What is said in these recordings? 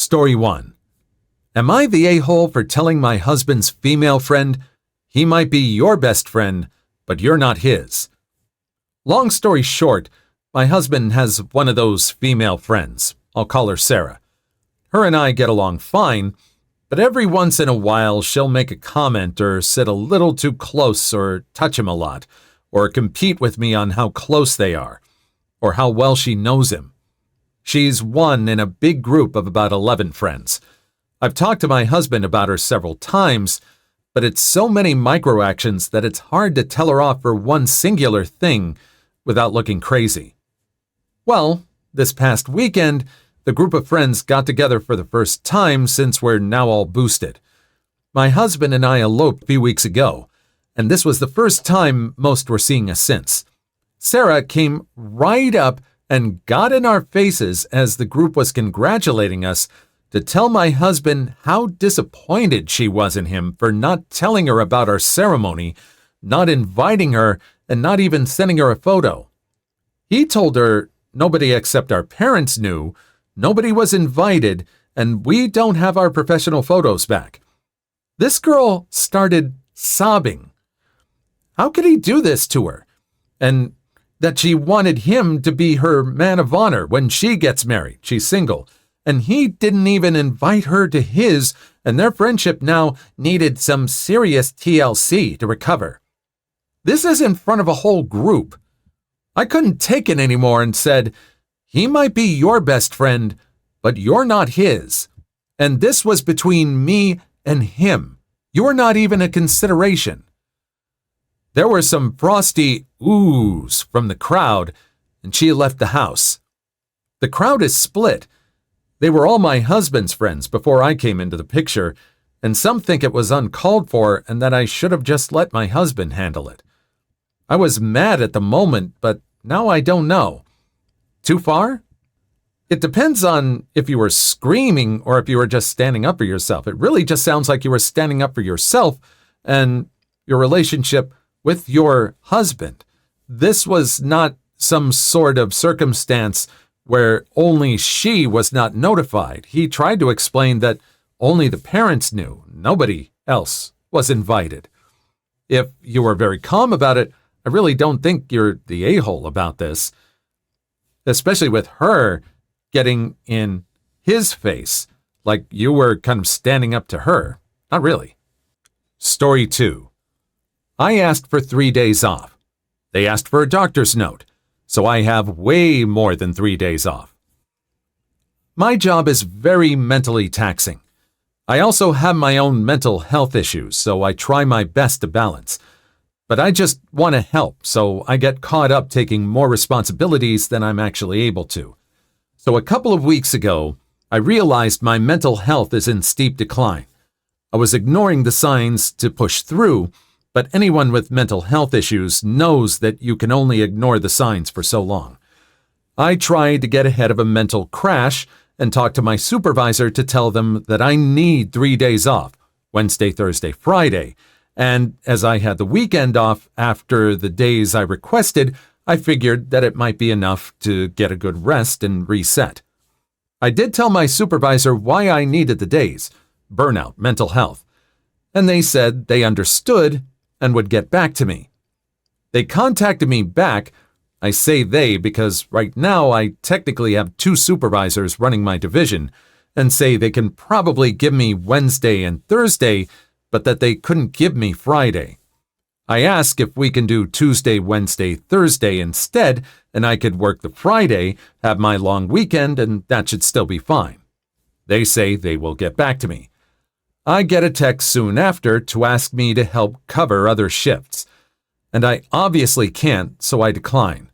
Story 1. Am I the a-hole for telling my husband's female friend? He might be your best friend, but you're not his. Long story short, my husband has one of those female friends. I'll call her Sarah. Her and I get along fine, but every once in a while she'll make a comment or sit a little too close or touch him a lot, or compete with me on how close they are, or how well she knows him. She's one in a big group of about 11 friends. I've talked to my husband about her several times, but it's so many microactions that it's hard to tell her off for one singular thing without looking crazy. Well, this past weekend, the group of friends got together for the first time since we're now all boosted. My husband and I eloped a few weeks ago, and this was the first time most were seeing us since. Sarah came right up and got in our faces as the group was congratulating us to tell my husband how disappointed she was in him for not telling her about our ceremony, not inviting her, and not even sending her a photo. He told her nobody except our parents knew, nobody was invited, and we don't have our professional photos back. This girl started sobbing. How could he do this to her? And that she wanted him to be her man of honor when she gets married. She's single. And he didn't even invite her to his, and their friendship now needed some serious TLC to recover. This is in front of a whole group. I couldn't take it anymore and said, he might be your best friend, but you're not his. And this was between me and him. You're not even a consideration. There were some frosty oohs from the crowd, and she left the house. The crowd is split. They were all my husband's friends before I came into the picture, and some think it was uncalled for and that I should have just let my husband handle it. I was mad at the moment, but now I don't know. Too far? It depends on if you were screaming or if you were just standing up for yourself. It really just sounds like you were standing up for yourself and your relationship with your husband. This was not some sort of circumstance where only she was not notified. He tried to explain that only the parents knew. Nobody else was invited. If you were very calm about it, I really don't think you're the a-hole about this, especially with her getting in his face like you were kind of standing up to her. Not really. Story 2. I asked for 3 days off. They asked for a doctor's note, so I have way more than 3 days off. My job is very mentally taxing. I also have my own mental health issues, so I try my best to balance. But I just want to help, so I get caught up taking more responsibilities than I'm actually able to. So a couple of weeks ago, I realized my mental health is in steep decline. I was ignoring the signs to push through, but anyone with mental health issues knows that you can only ignore the signs for so long. I tried to get ahead of a mental crash and talked to my supervisor to tell them that I need 3 days off, Wednesday, Thursday, Friday, and as I had the weekend off after the days I requested, I figured that it might be enough to get a good rest and reset. I did tell my supervisor why I needed the days, burnout, mental health, and they said they understood and would get back to me. They contacted me back. I say they because right now I technically have 2 supervisors running my division and say they can probably give me Wednesday and Thursday, but that they couldn't give me Friday. I ask if we can do Tuesday, Wednesday, Thursday instead, and I could work the Friday, have my long weekend, and that should still be fine. They say they will get back to me. I get a text soon after to ask me to help cover other shifts, and I obviously can't, so I decline.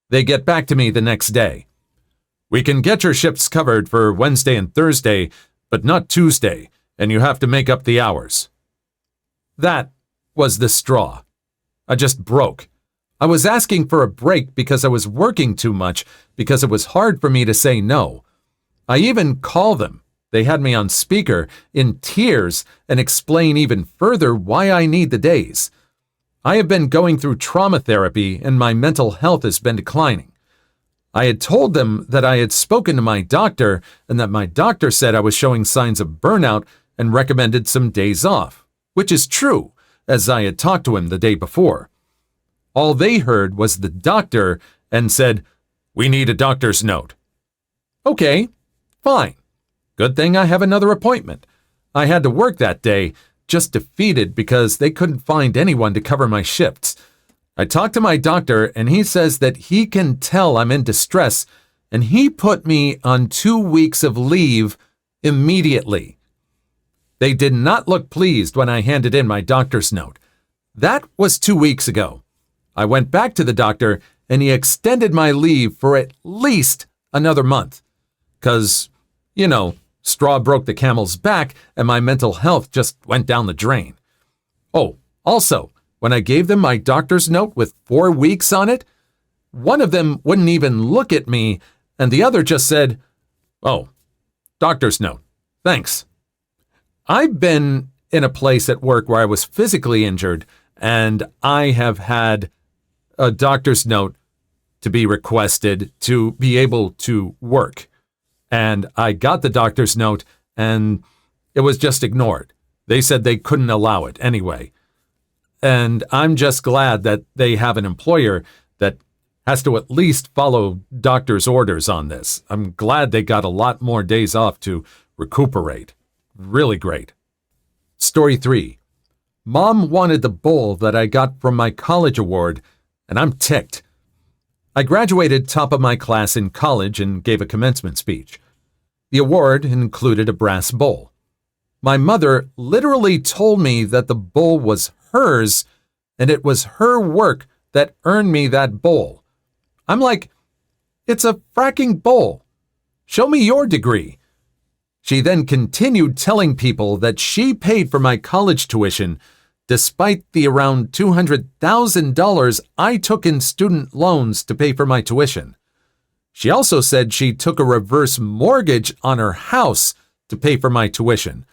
They get back to me the next day. We can get your shifts covered for Wednesday and Thursday, but not Tuesday, and you have to make up the hours. That was the straw. I just broke. I was asking for a break because I was working too much, because it was hard for me to say no. I even call them. They had me on speaker in tears and explain even further why I need the days. I have been going through trauma therapy and my mental health has been declining. I had told them that I had spoken to my doctor and that my doctor said I was showing signs of burnout and recommended some days off, which is true, as I had talked to him the day before. All they heard was the doctor and said, "We need a doctor's note." Okay, fine. Good thing I have another appointment. I had to work that day, just defeated because they couldn't find anyone to cover my shifts. I talked to my doctor and he says that he can tell I'm in distress and he put me on 2 weeks of leave immediately. They did not look pleased when I handed in my doctor's note. That was 2 weeks ago. I went back to the doctor and he extended my leave for at least another month. 'Cause, straw broke the camel's back and my mental health just went down the drain. Oh, also, when I gave them my doctor's note with 4 weeks on it, one of them wouldn't even look at me and the other just said, "Oh, doctor's note, thanks." I've been in a place at work where I was physically injured and I have had a doctor's note to be requested to be able to work. And I got the doctor's note and it was just ignored. They said they couldn't allow it anyway. And I'm just glad that they have an employer that has to at least follow doctor's orders on this. I'm glad they got a lot more days off to recuperate. Really great. Story 3. Mom wanted the bowl that I got from my college award, and I'm ticked. I graduated top of my class in college and gave a commencement speech. The award included a brass bowl. My mother literally told me that the bowl was hers and it was her work that earned me that bowl. I'm like, it's a fracking bowl. Show me your degree. She then continued telling people that she paid for my college tuition despite the around $200,000 I took in student loans to pay for my tuition. She also said she took a reverse mortgage on her house to pay for my tuition,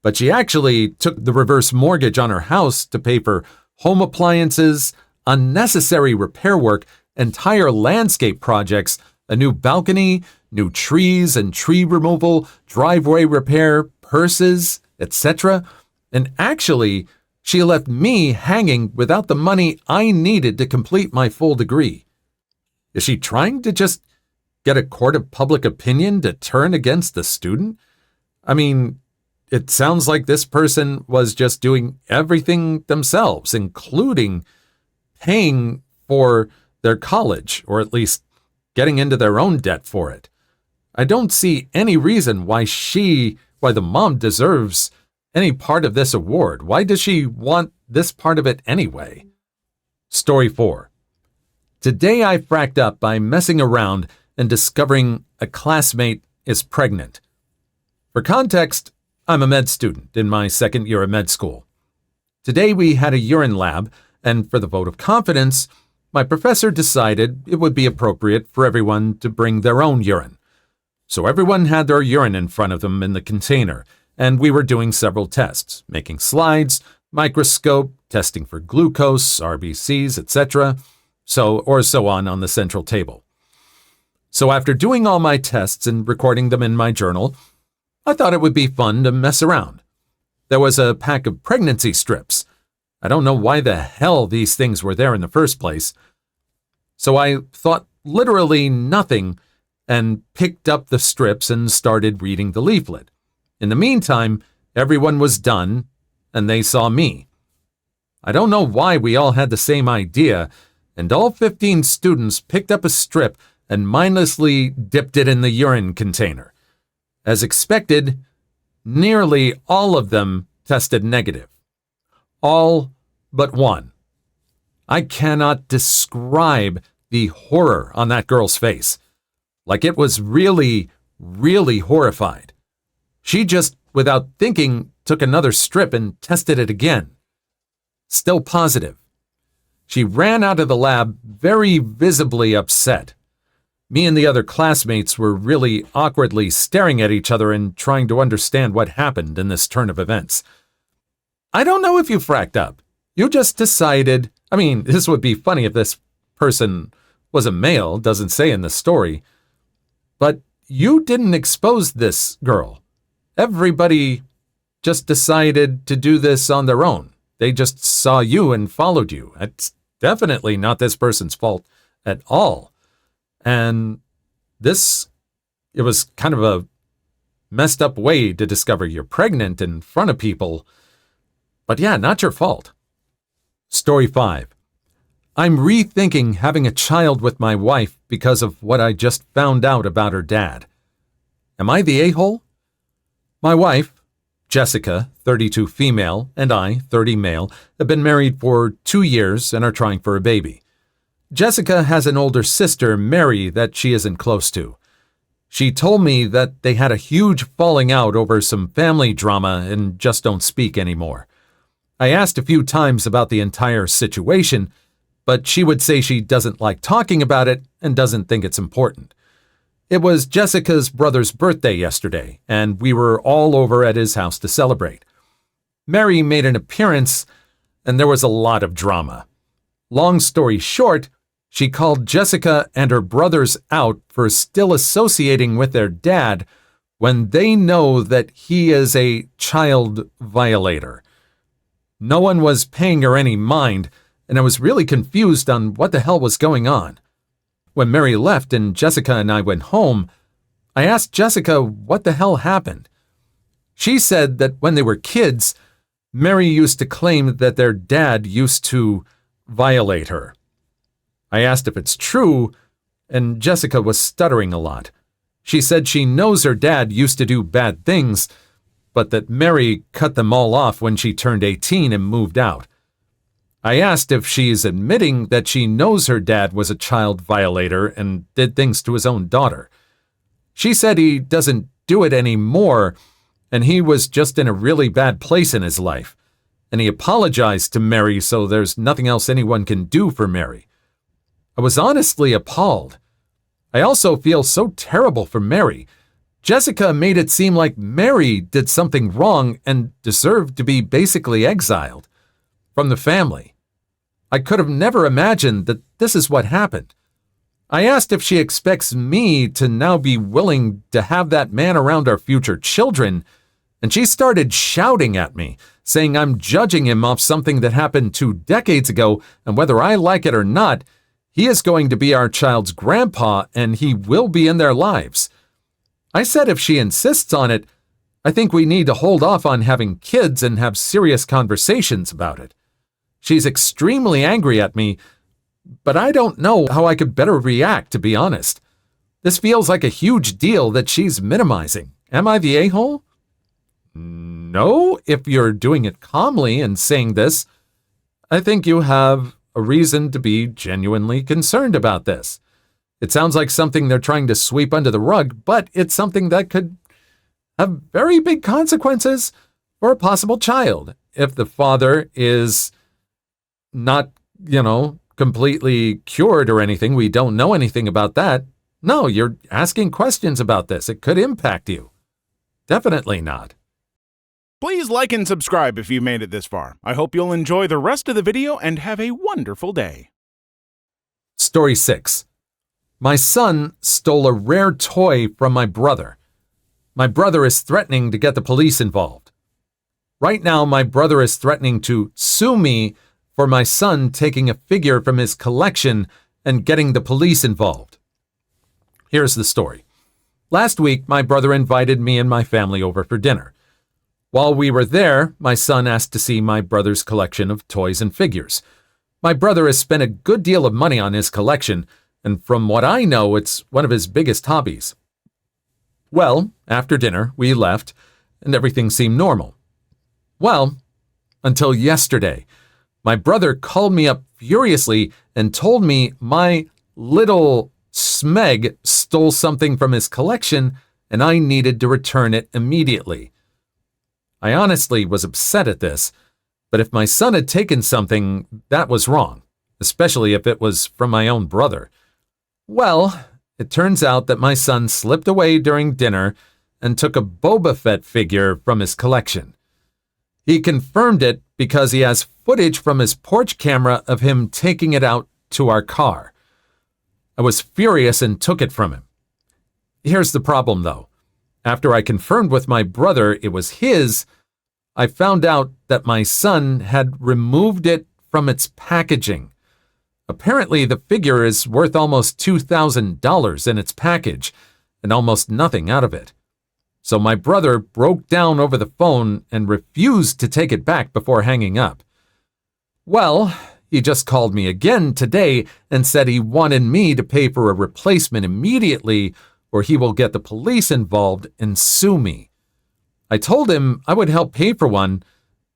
but she actually took the reverse mortgage on her house to pay for home appliances, unnecessary repair work, entire landscape projects, a new balcony, new trees and tree removal, driveway repair, purses, etc. And actually, she left me hanging without the money I needed to complete my full degree. Is she trying to just get a court of public opinion to turn against the student? I mean, it sounds like this person was just doing everything themselves, including paying for their college, or at least getting into their own debt for it. I don't see any reason why the mom deserves any part of this award. Why does she want this part of it anyway? Story 4. Today I fracked up by messing around and discovering a classmate is pregnant. For context, I'm a med student in my second year of med school. Today we had a urine lab, and for the vote of confidence, my professor decided it would be appropriate for everyone to bring their own urine. So everyone had their urine in front of them in the container, and we were doing several tests, making slides, microscope, testing for glucose, RBCs, etc., so on the central table. So after doing all my tests and recording them in my journal, I thought it would be fun to mess around. There was a pack of pregnancy strips. I don't know why the hell these things were there in the first place. So I thought literally nothing and picked up the strips and started reading the leaflet. In the meantime, everyone was done and they saw me. I don't know why we all had the same idea, and all 15 students picked up a strip and mindlessly dipped it in the urine container. As expected, nearly all of them tested negative. All but one. I cannot describe the horror on that girl's face. Like it was really, really horrified. She just, without thinking, took another strip and tested it again. Still positive. She ran out of the lab very visibly upset. Me and the other classmates were really awkwardly staring at each other and trying to understand what happened in this turn of events. I don't know if you fracked up. You just decided, this would be funny if this person was a male, doesn't say in the story. But you didn't expose this girl. Everybody just decided to do this on their own. They just saw you and followed you. It's definitely not this person's fault at all. And it was kind of a messed up way to discover you're pregnant in front of people. But yeah, not your fault. Story 5. I'm rethinking having a child with my wife because of what I just found out about her dad. Am I the a-hole? My wife, Jessica, 32 female, and I, 30 male, have been married for 2 years and are trying for a baby. Jessica has an older sister, Mary, that she isn't close to. She told me that they had a huge falling out over some family drama and just don't speak anymore. I asked a few times about the entire situation, but she would say she doesn't like talking about it and doesn't think it's important. It was Jessica's brother's birthday yesterday, and we were all over at his house to celebrate. Mary made an appearance, and there was a lot of drama. Long story short, she called Jessica and her brothers out for still associating with their dad when they know that he is a child violator. No one was paying her any mind, and I was really confused on what the hell was going on. When Mary left and Jessica and I went home, I asked Jessica what the hell happened. She said that when they were kids, Mary used to claim that their dad used to violate her. I asked if it's true, and Jessica was stuttering a lot. She said she knows her dad used to do bad things, but that Mary cut them all off when she turned 18 and moved out. I asked if she's admitting that she knows her dad was a child violator and did things to his own daughter. She said he doesn't do it anymore, and he was just in a really bad place in his life, and he apologized to Mary, so there's nothing else anyone can do for Mary. I was honestly appalled. I also feel so terrible for Mary. Jessica made it seem like Mary did something wrong and deserved to be basically exiled from the family. I could have never imagined that this is what happened. I asked if she expects me to now be willing to have that man around our future children, and she started shouting at me, saying I'm judging him off something that happened 2 decades ago, and whether I like it or not, he is going to be our child's grandpa and he will be in their lives. I said if she insists on it, I think we need to hold off on having kids and have serious conversations about it. She's extremely angry at me, but I don't know how I could better react, to be honest. This feels like a huge deal that she's minimizing. Am I the a-hole? No, if you're doing it calmly and saying this, I think you have a reason to be genuinely concerned about this. It sounds like something they're trying to sweep under the rug, but it's something that could have very big consequences for a possible child. If the father is not, completely cured or anything, we don't know anything about that. No, you're asking questions about this. It could impact you. Definitely not. Please like and subscribe if you made it this far. I hope you'll enjoy the rest of the video and have a wonderful day. Story 6. My son stole a rare toy from my brother. My brother is threatening to get the police involved. Right now, my brother is threatening to sue me for my son taking a figure from his collection and getting the police involved. Here's the story. Last week, my brother invited me and my family over for dinner. While we were there, my son asked to see my brother's collection of toys and figures. My brother has spent a good deal of money on his collection, and from what I know, it's one of his biggest hobbies. Well, after dinner, we left, and everything seemed normal. Well, until yesterday. My brother called me up furiously and told me my little Smeg stole something from his collection and I needed to return it immediately. I honestly was upset at this, but if my son had taken something, that was wrong, especially if it was from my own brother. Well, it turns out that my son slipped away during dinner and took a Boba Fett figure from his collection. He confirmed it because he has footage from his porch camera of him taking it out to our car. I was furious and took it from him. Here's the problem, though. After I confirmed with my brother it was his, I found out that my son had removed it from its packaging. Apparently, the figure is worth almost $2,000 in its package, and almost nothing out of it. So my brother broke down over the phone and refused to take it back before hanging up. Well, he just called me again today and said he wanted me to pay for a replacement immediately, or he will get the police involved and sue me. I told him I would help pay for one,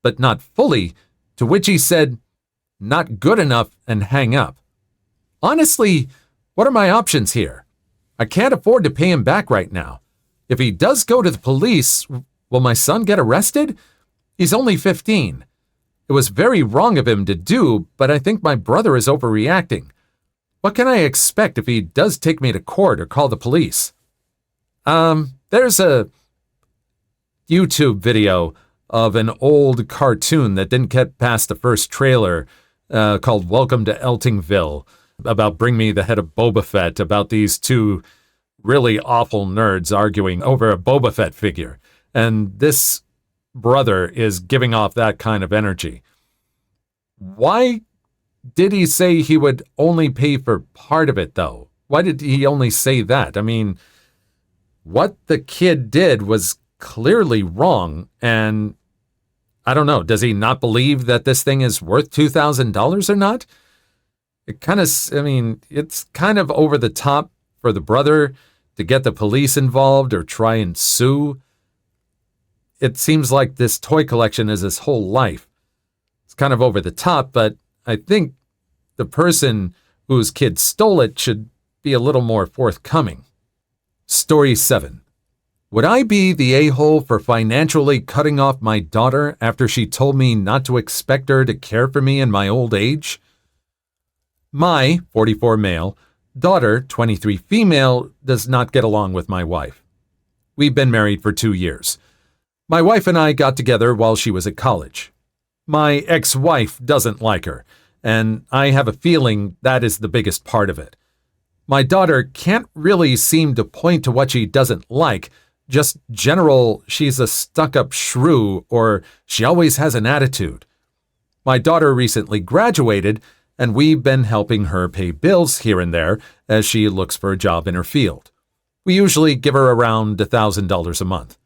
but not fully, to which he said, "Not good enough," and hang up. Honestly, what are my options here? I can't afford to pay him back right now. If he does go to the police, will my son get arrested? He's only 15. It was very wrong of him to do, but I think my brother is overreacting. What can I expect if he does take me to court or call the police? There's a YouTube video of an old cartoon that didn't get past the first trailer called Welcome to Eltingville, about Bring Me the Head of Boba Fett, about these two really awful nerds arguing over a Boba Fett figure. And this brother is giving off that kind of energy. Why did he say he would only pay for part of it, though? Why did he only say that? I mean, what the kid did was clearly wrong, and I don't know, does he not believe that this thing is worth $2,000 or not? It's kind of over the top for the brother to get the police involved or try and sue. It seems like this toy collection is his whole life. It's kind of over the top, but I think the person whose kid stole it should be a little more forthcoming. Story 7. Would I be the a-hole for financially cutting off my daughter after she told me not to expect her to care for me in my old age? My, 44 male, daughter, 23 female, does not get along with my wife. We've been married for 2 years. My wife and I got together while she was at college. My ex-wife doesn't like her, and I have a feeling that is the biggest part of it. My daughter can't really seem to point to what she doesn't like, just general, she's a stuck-up shrew, or she always has an attitude. My daughter recently graduated, and we've been helping her pay bills here and there as she looks for a job in her field. We usually give her around $1,000 a month.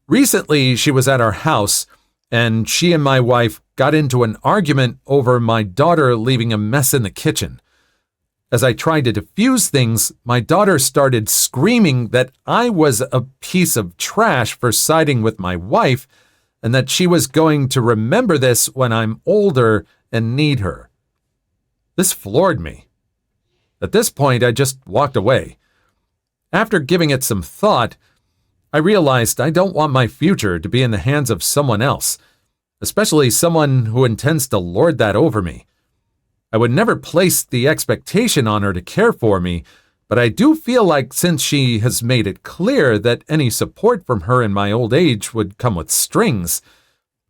Recently, she was at our house, and she and my wife got into an argument over my daughter leaving a mess in the kitchen. As I tried to diffuse things, my daughter started screaming that I was a piece of trash for siding with my wife, and that she was going to remember this when I'm older and need her. This floored me. At this point, I just walked away. After giving it some thought, I realized I don't want my future to be in the hands of someone else, especially someone who intends to lord that over me. I would never place the expectation on her to care for me, but I do feel like since she has made it clear that any support from her in my old age would come with strings,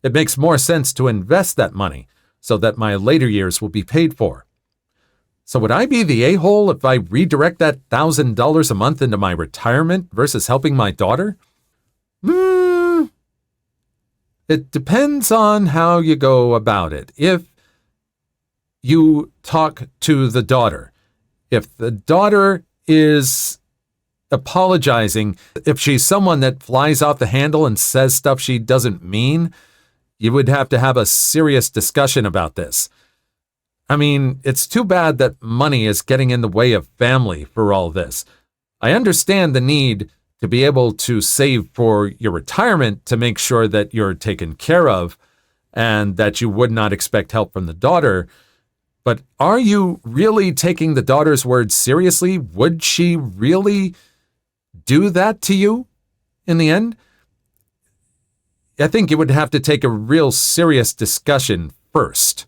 it makes more sense to invest that money so that my later years will be paid for. So would I be the a-hole if I redirect that $1,000 a month into my retirement versus helping my daughter? It depends on how you go about it. If you talk to the daughter, if the daughter is apologizing, if she's someone that flies off the handle and says stuff she doesn't mean, you would have to have a serious discussion about this. I mean, it's too bad that money is getting in the way of family for all this. I understand the need to be able to save for your retirement to make sure that you're taken care of and that you would not expect help from the daughter. But are you really taking the daughter's words seriously? Would she really do that to you in the end? I think you would have to take a real serious discussion first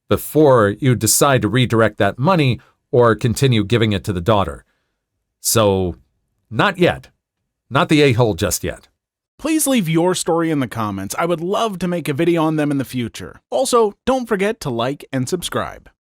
before you decide to redirect that money or continue giving it to the daughter. So, not yet. Not the a-hole just yet. Please leave your story in the comments. I would love to make a video on them in the future. Also, don't forget to like and subscribe.